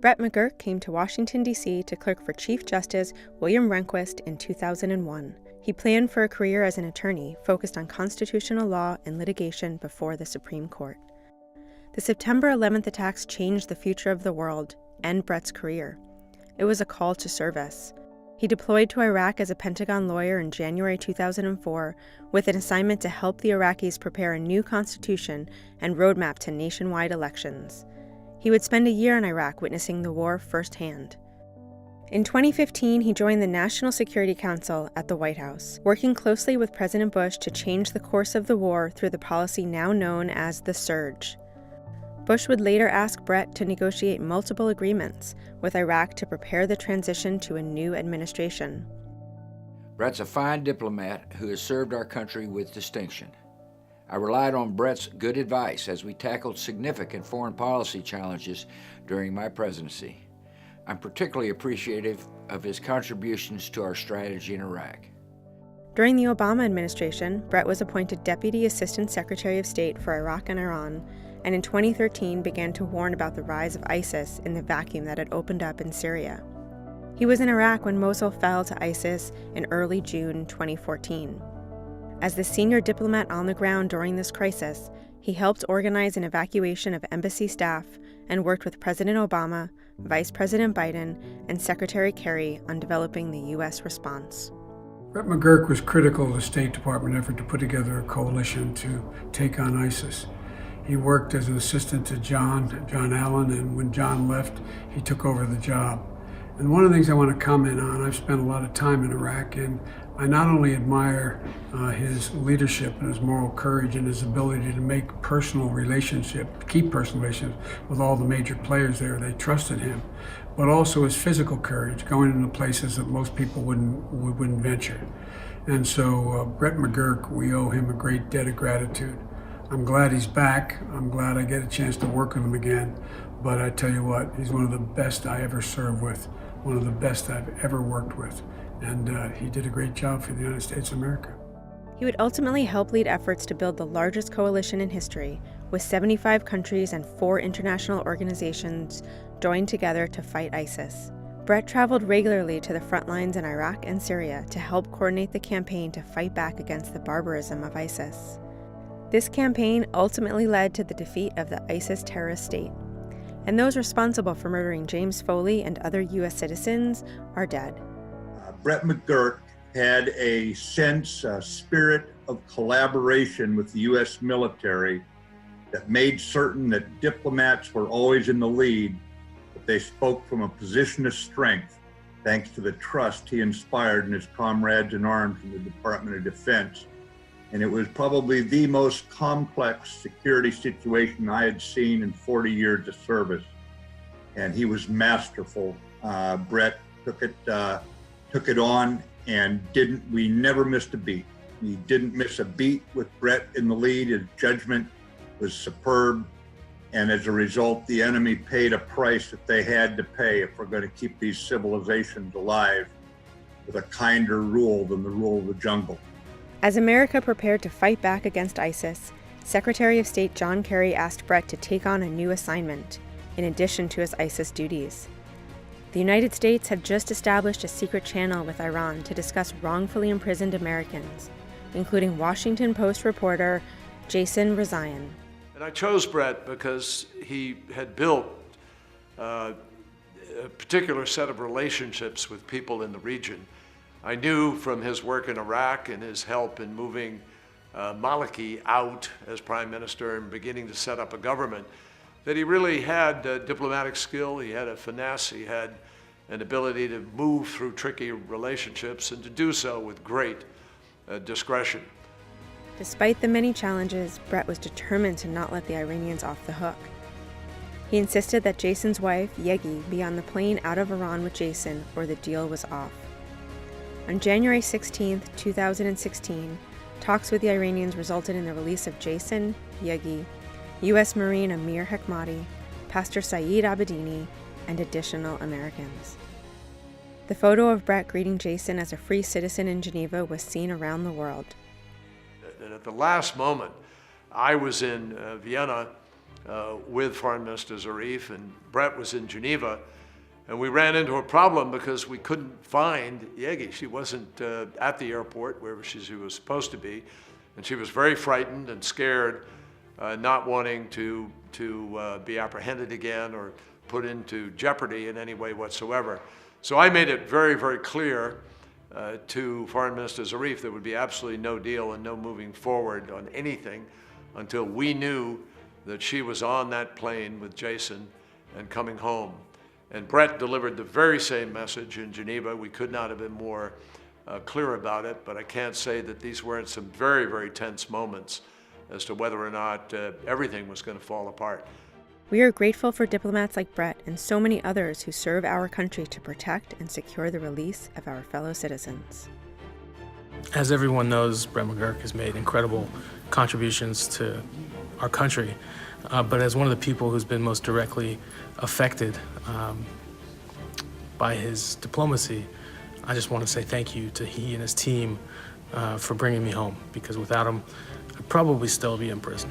Brett McGurk came to Washington, D.C. to clerk for Chief Justice William Rehnquist in 2001. He planned for a career as an attorney focused on constitutional law and litigation before the Supreme Court. The September 11th attacks changed the future of the world and Brett's career. It was a call to service. He deployed to Iraq as a Pentagon lawyer in January 2004 with an assignment to help the Iraqis prepare a new constitution and roadmap to nationwide elections. He would spend a year in Iraq witnessing the war firsthand. In 2015, he joined the National Security Council at the White House, working closely with President Bush to change the course of the war through the policy now known as the Surge. Bush would later ask Brett to negotiate multiple agreements with Iraq to prepare the transition to a new administration. Brett's a fine diplomat who has served our country with distinction. I relied on Brett's good advice as we tackled significant foreign policy challenges during my presidency. I'm particularly appreciative of his contributions to our strategy in Iraq. During the Obama administration, Brett was appointed Deputy Assistant Secretary of State for Iraq and Iran, and in 2013 began to warn about the rise of ISIS in the vacuum that had opened up in Syria. He was in Iraq when Mosul fell to ISIS in early June 2014. As the senior diplomat on the ground during this crisis, he helped organize an evacuation of embassy staff and worked with President Obama, Vice President Biden, and Secretary Kerry on developing the U.S. response. Brett McGurk was critical of the State Department effort to put together a coalition to take on ISIS. He worked as an assistant to John Allen, and when John left, he took over the job. And one of the things I want to comment on, I've spent a lot of time in Iraq, and I not only admire his leadership and his moral courage and his ability to keep personal relationships with all the major players there. They trusted him, but also his physical courage, going into places that most people wouldn't venture. And so Brett McGurk, we owe him a great debt of gratitude. I'm glad he's back. I'm glad I get a chance to work with him again. But I tell you what, he's one of the best I ever served with, one of the best I've ever worked with. And he did a great job for the United States of America. He would ultimately help lead efforts to build the largest coalition in history, with 75 countries and 4 international organizations joined together to fight ISIS. Brett traveled regularly to the front lines in Iraq and Syria to help coordinate the campaign to fight back against the barbarism of ISIS. This campaign ultimately led to the defeat of the ISIS terrorist state, and those responsible for murdering James Foley and other U.S. citizens are dead. Brett McGurk had a spirit of collaboration with the U.S. military that made certain that diplomats were always in the lead, but they spoke from a position of strength thanks to the trust he inspired in his comrades in arms in the Department of Defense. And it was probably the most complex security situation I had seen in 40 years of service. And he was masterful. Brett took it on and we never missed a beat. We didn't miss a beat with Brett in the lead. His judgment was superb. And as a result, the enemy paid a price that they had to pay if we're going to keep these civilizations alive with a kinder rule than the rule of the jungle. As America prepared to fight back against ISIS, Secretary of State John Kerry asked Brett to take on a new assignment, in addition to his ISIS duties. The United States had just established a secret channel with Iran to discuss wrongfully imprisoned Americans, including Washington Post reporter Jason Rezaian. And I chose Brett because he had built a particular set of relationships with people in the region. I knew from his work in Iraq and his help in moving Maliki out as prime minister and beginning to set up a government that he really had diplomatic skill, he had a finesse, he had an ability to move through tricky relationships and to do so with great discretion. Despite the many challenges, Brett was determined to not let the Iranians off the hook. He insisted that Jason's wife, Yegi, be on the plane out of Iran with Jason or the deal was off. On January 16, 2016, talks with the Iranians resulted in the release of Jason, Yegi, U.S. Marine Amir Hekmati, Pastor Saeed Abedini, and additional Americans. The photo of Brett greeting Jason as a free citizen in Geneva was seen around the world. And at the last moment, I was in Vienna with Foreign Minister Zarif, and Brett was in Geneva. And we ran into a problem because we couldn't find Yegi. She wasn't at the airport where she was supposed to be. And she was very frightened and scared, not wanting to be apprehended again or put into jeopardy in any way whatsoever. So I made it very, very clear to Foreign Minister Zarif there would be absolutely no deal and no moving forward on anything until we knew that she was on that plane with Jason and coming home. And Brett delivered the very same message in Geneva. We could not have been more clear about it, but I can't say that these weren't some very, very tense moments as to whether or not everything was going to fall apart. We are grateful for diplomats like Brett and so many others who serve our country to protect and secure the release of our fellow citizens. As everyone knows, Brett McGurk has made incredible contributions to our country, but as one of the people who's been most directly affected by his diplomacy, I just want to say thank you to he and his team for bringing me home, because without him, I'd probably still be in prison.